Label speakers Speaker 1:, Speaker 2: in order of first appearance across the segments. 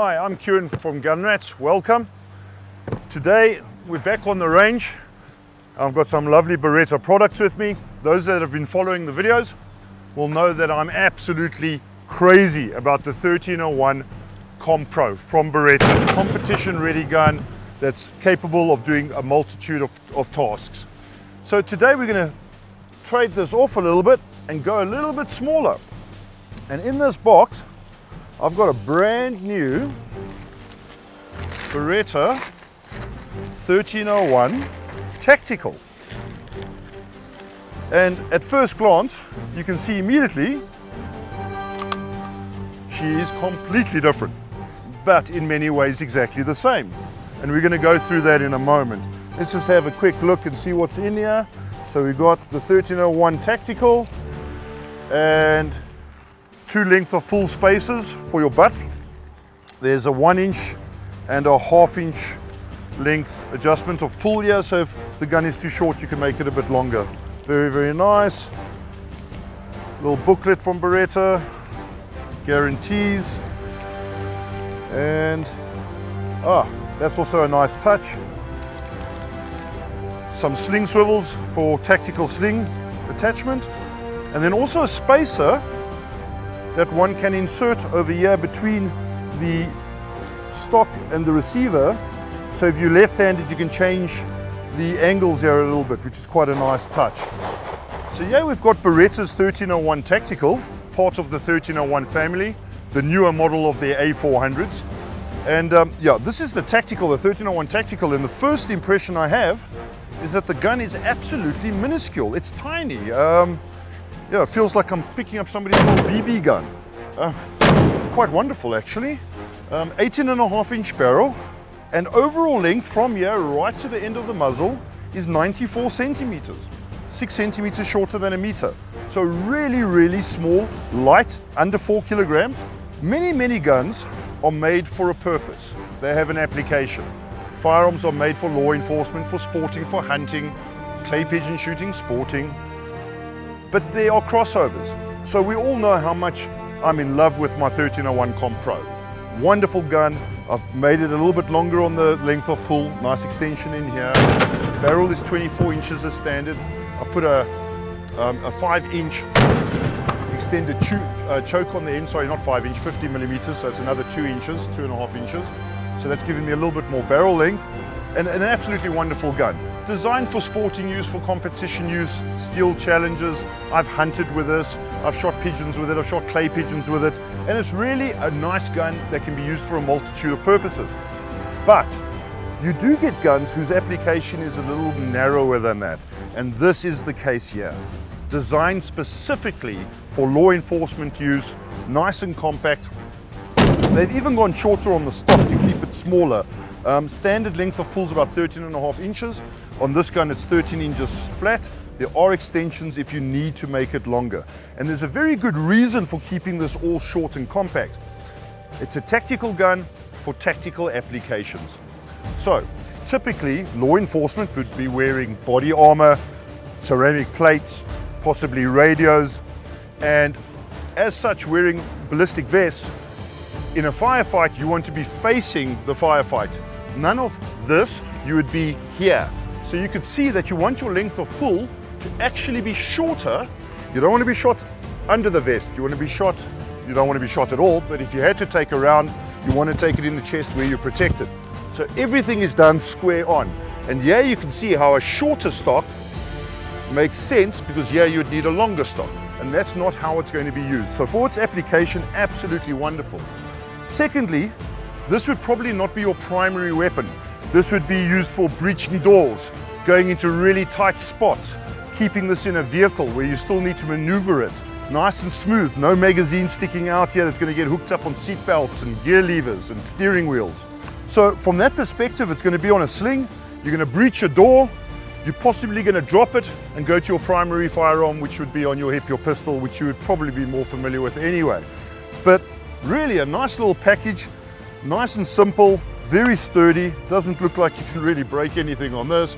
Speaker 1: Hi, I'm Kieran from Gunrats. Welcome. Today we're back on the range. I've got some lovely Beretta products with me. Those that have been following the videos will know that I'm absolutely crazy about the 1301 Comp Pro from Beretta. Competition ready gun that's capable of doing a multitude of tasks. So today we're going to trade this off a little bit and go a little bit smaller. And in this box I've got a brand new Beretta 1301 Tactical. And at first glance you can see immediately she is completely different, but in many ways exactly the same. And we're going to go through that in a moment. Let's just have a quick look and see what's in here. So we've got the 1301 Tactical and 2 length of pull spacers for your butt. There's a 1 inch and a 1/2 inch length adjustment of pull here, so if the gun is too short you can make it a bit longer. Very, very nice. Little booklet from Beretta, guarantees, and that's also a nice touch. Some sling swivels for tactical sling attachment, and then also a spacer that one can insert over here between the stock and the receiver. So if you're left-handed you can change the angles here a little bit, which is quite a nice touch. So yeah, we've got Beretta's 1301 Tactical, part of the 1301 family, the newer model of their A400s. And yeah, this is the Tactical, the 1301 Tactical, and the first impression I have is that the gun is absolutely minuscule. It's tiny. Yeah, it feels like I'm picking up somebody's little BB gun. Quite wonderful actually. 18.5 inch barrel, and overall length from here right to the end of the muzzle is 94 centimeters, 6 centimeters shorter than a meter. So really, really small, light, under 4 kilograms. Many guns are made for a purpose. They have an application. Firearms are made for law enforcement, for sporting, for hunting, clay pigeon shooting, sporting. But there are crossovers. So we all know how much I'm in love with my 1301 Comp Pro. Wonderful gun. I've made it a little bit longer on the length of pull. Nice extension in here. Barrel is 24 inches as standard. I put a 5 inch extended choke on the end, sorry, not 5 inch, 50 millimeters, so it's another 2 inches, 2.5 inches. So that's giving me a little bit more barrel length, and an absolutely wonderful gun. Designed for sporting use, for competition use, steel challenges. I've hunted with this, I've shot pigeons with it, I've shot clay pigeons with it, and it's really a nice gun that can be used for a multitude of purposes. But you do get guns whose application is a little narrower than that, and this is the case here. Designed specifically for law enforcement use, nice and compact. They've even gone shorter on the stock to keep it smaller. Standard length of pull is about 13.5 inches. On this gun it's 13 inches flat. There are extensions if you need to make it longer. And there's a very good reason for keeping this all short and compact. It's a tactical gun for tactical applications. So typically law enforcement would be wearing body armor, ceramic plates, possibly radios, and as such wearing ballistic vests. In a firefight you want to be facing the firefight. None of this, you would be here. So you could see that you want your length of pull to actually be shorter. You don't want to be shot under the vest. You want to be shot, you don't want to be shot at all, but if you had to take a round, you want to take it in the chest where you're protected. So everything is done square on. And here you can see how a shorter stock makes sense, because here you'd need a longer stock, and that's not how it's going to be used. So for its application, absolutely wonderful. Secondly, this would probably not be your primary weapon. This would be used for breaching doors, going into really tight spots, keeping this in a vehicle where you still need to maneuver it. Nice and smooth, no magazine sticking out here that's going to get hooked up on seat belts and gear levers and steering wheels. So from that perspective, it's going to be on a sling. You're going to breach a door. You're possibly going to drop it and go to your primary firearm, which would be on your hip, your pistol, which you would probably be more familiar with anyway. But really a nice little package, nice and simple, very sturdy. Doesn't look like you can really break anything on this.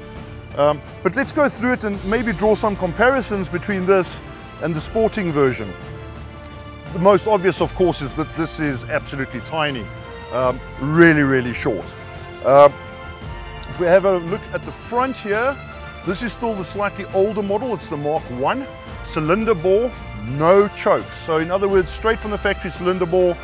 Speaker 1: But let's go through it and maybe draw some comparisons between this and the sporting version. The most obvious, of course, is that this is absolutely tiny. really short. If we have a look at the front here, this is still the slightly older model. It's the Mark 1, cylinder bore, no chokes. So in other words, straight from the factory cylinder bore,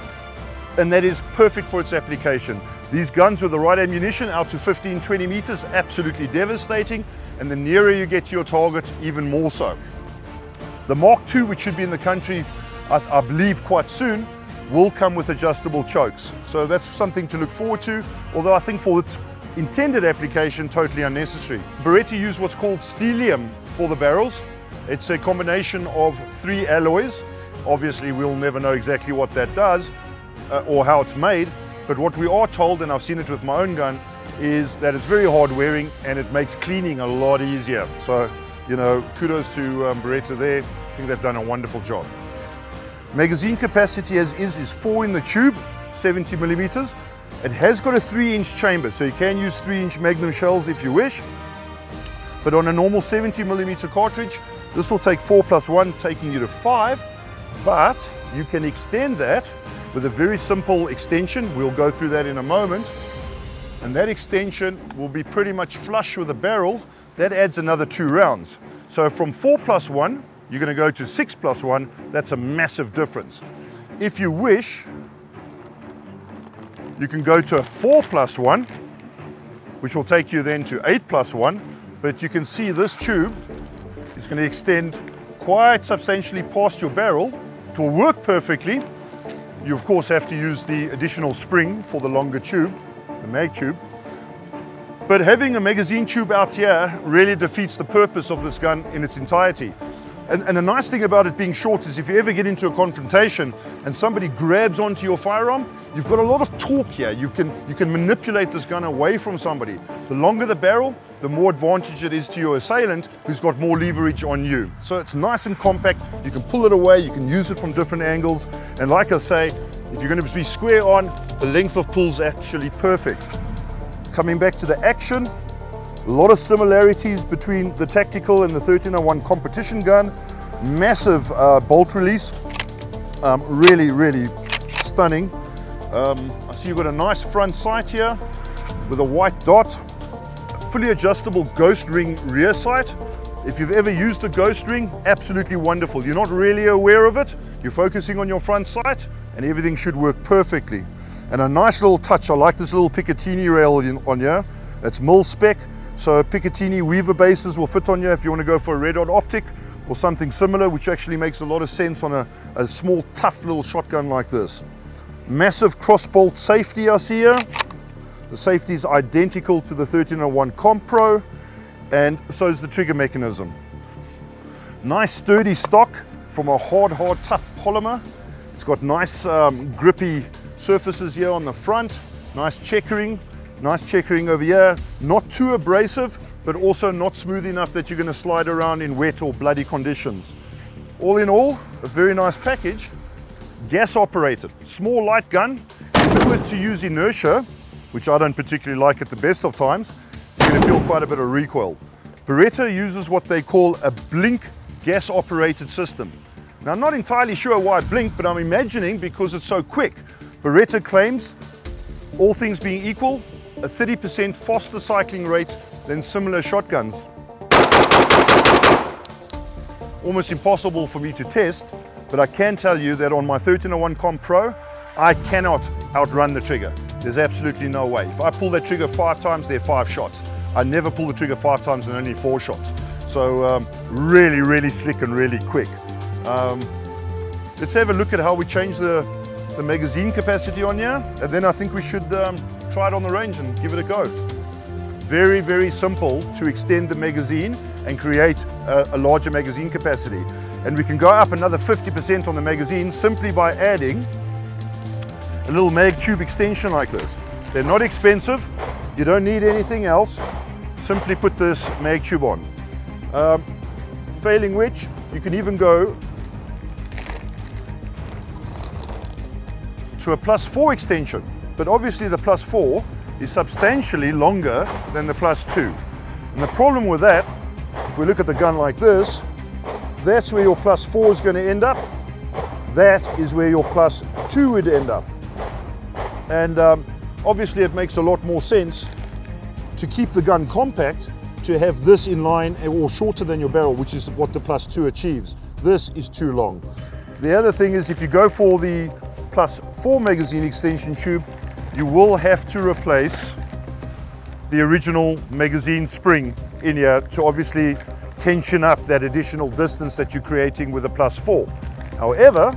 Speaker 1: and that is perfect for its application. These guns with the right ammunition out to 15-20 meters, absolutely devastating, and the nearer you get to your target, even more so. The Mark II, which should be in the country, I believe quite soon, will come with adjustable chokes. So that's something to look forward to, although I think for its intended application, totally unnecessary. Beretta used what's called stellium for the barrels. It's a combination of 3 alloys. Obviously, we'll never know exactly what that does or how it's made, but what we are told, and I've seen it with my own gun, is that it's very hard wearing and it makes cleaning a lot easier. So, you know, kudos to Beretta there. I think they've done a wonderful job. Magazine capacity as is 4 in the tube, 70 millimeters. It has got a 3-inch chamber, so you can use 3-inch Magnum shells if you wish. But on a normal 70 millimeter cartridge, this will take 4 + 1, taking you to 5. But you can extend that with a very simple extension. We'll go through that in a moment. And that extension will be pretty much flush with the barrel. That adds another 2 rounds. So from 4 + 1, you're going to go to 6 + 1. That's a massive difference. If you wish, you can go to a 4 + 1, which will take you then to 8 + 1. But you can see this tube is going to extend quite substantially past your barrel. It will work perfectly. You of course have to use the additional spring for the longer tube, the mag tube. But having a magazine tube out here really defeats the purpose of this gun in its entirety. And the nice thing about it being short is if you ever get into a confrontation and somebody grabs onto your firearm, you've got a lot of torque here. You can manipulate this gun away from somebody. The longer the barrel, the more advantage it is to your assailant who's got more leverage on you. So it's nice and compact. You can pull it away, you can use it from different angles. And like I say, if you're going to be square on, the length of pull's actually perfect. Coming back to the action, a lot of similarities between the tactical and the 1301 competition gun. Massive bolt release, really stunning. I see you've got a nice front sight here with a white dot, fully adjustable ghost ring rear sight. If you've ever used a ghost ring, absolutely wonderful. You're not really aware of it, you're focusing on your front sight and everything should work perfectly. And a nice little touch, I like this little Picatinny rail on here. It's mil spec. So Picatinny Weaver bases will fit on you if you want to go for a red dot optic or something similar, which actually makes a lot of sense on a small, tough little shotgun like this. Massive cross bolt safety I see here. The safety is identical to the 1301 Comp Pro, and so is the trigger mechanism. Nice sturdy stock from a hard, tough polymer. It's got nice grippy surfaces here on the front, nice checkering over here, not too abrasive, but also not smooth enough that you're going to slide around in wet or bloody conditions. All in all, a very nice package. Gas operated, small light gun. If it was to use inertia, which I don't particularly like at the best of times, you're going to feel quite a bit of recoil. Beretta uses what they call a blink gas operated system. Now I'm not entirely sure why blink, but I'm imagining because it's so quick. Beretta claims, all things being equal, a 30% faster cycling rate than similar shotguns. Almost impossible for me to test, but I can tell you that on my 1301 Comp Pro, I cannot outrun the trigger. There's absolutely no way. If I pull that trigger 5 times, there are 5 shots. I never pull the trigger 5 times and only 4 shots. So really slick and really quick. Let's have a look at how we change the magazine capacity on here, and then I think we should try it on the range and give it a go. Very simple to extend the magazine and create a larger magazine capacity. And we can go up another 50% on the magazine simply by adding a little mag tube extension like this. They're not expensive, you don't need anything else, simply put this mag tube on. Failing which, you can even go to a +4 extension, but obviously the +4 is substantially longer than the +2. And the problem with that, if we look at the gun like this, that's where your +4 is going to end up, that is where your +2 would end up. And obviously it makes a lot more sense to keep the gun compact, to have this in line or shorter than your barrel, which is what the +2 achieves. This is too long. The other thing is, if you go for the +4 magazine extension tube, you will have to replace the original magazine spring in here to obviously tension up that additional distance that you're creating with a +4. However,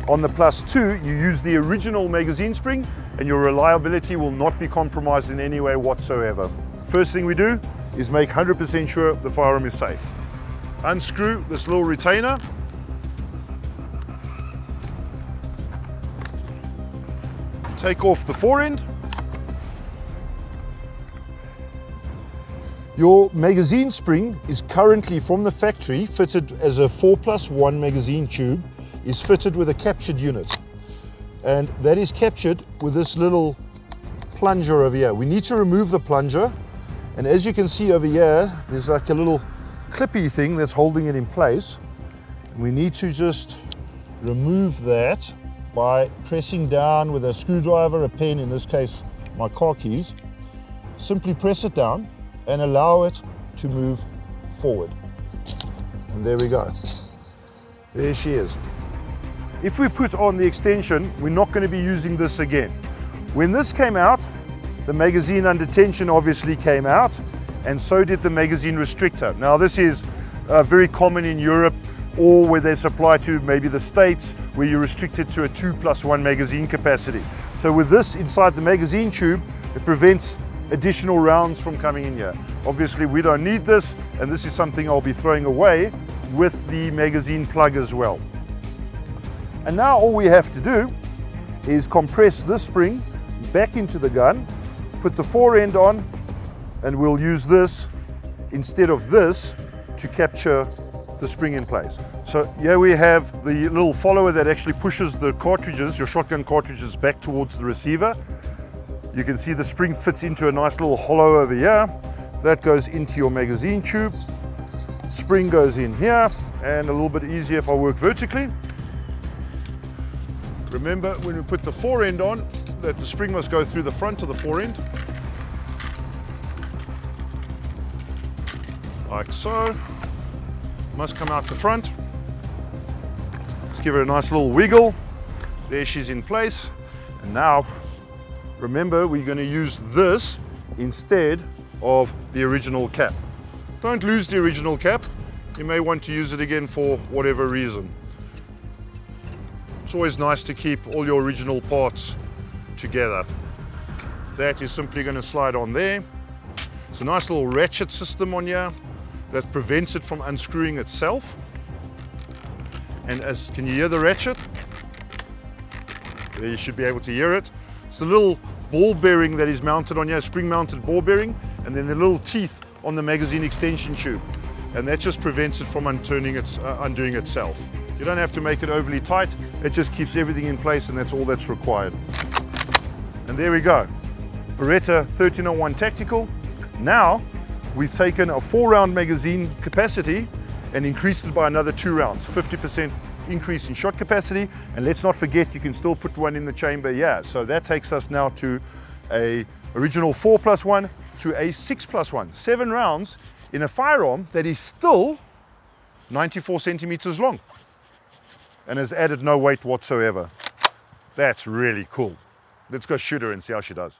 Speaker 1: on the +2, you use the original magazine spring and your reliability will not be compromised in any way whatsoever. First thing we do is make 100% sure the firearm is safe. Unscrew this little retainer. Take off the forend. Your magazine spring is currently from the factory fitted as a 4+1 magazine tube, is fitted with a captured unit. And that is captured with this little plunger over here. We need to remove the plunger. And as you can see over here, there's like a little clippy thing that's holding it in place. We need to just remove that by pressing down with a screwdriver, a pen, in this case my car keys. Simply press it down and allow it to move forward. And there we go. There she is. If we put on the extension, we're not going to be using this again. When this came out, the magazine under tension obviously came out, and so did the magazine restrictor. Now this is very common in Europe, or where they supply to maybe the States, where you're restricted to a 2+1 magazine capacity. So with this inside the magazine tube, it prevents additional rounds from coming in here. Obviously we don't need this, and this is something I'll be throwing away with the magazine plug as well. And now all we have to do is compress this spring back into the gun, put the forend on, and we'll use this instead of this to capture the spring in place. So here we have the little follower that actually pushes the cartridges, your shotgun cartridges, back towards the receiver. You can see the spring fits into a nice little hollow over here. That goes into your magazine tube. Spring goes in here, and a little bit easier if I work vertically. Remember, when we put the forend on, that the spring must go through the front of the forend. Like so. Must come out the front. Let's give her a nice little wiggle. There she's in place. And now, remember, we're going to use this instead of the original cap. Don't lose the original cap. You may want to use it again for whatever reason. It's always nice to keep all your original parts together. That is simply going to slide on there. It's a nice little ratchet system on here that prevents it from unscrewing itself. And can you hear the ratchet? There, you should be able to hear it. It's a little ball bearing that is mounted on here, spring mounted ball bearing, and then the little teeth on the magazine extension tube. And that just prevents it from undoing itself. You don't have to make it overly tight, it just keeps everything in place, and that's all that's required. And there we go, Beretta 1301 Tactical. Now we've taken a 4-round magazine capacity and increased it by another 2 rounds, 50% increase in shot capacity. And let's not forget, you can still put one in the chamber. Yeah, so that takes us now to a original 4+1 to a 6+1, 7 rounds in a firearm that is still 94 centimeters long and has added no weight whatsoever. That's really cool. Let's go shoot her and see how she does.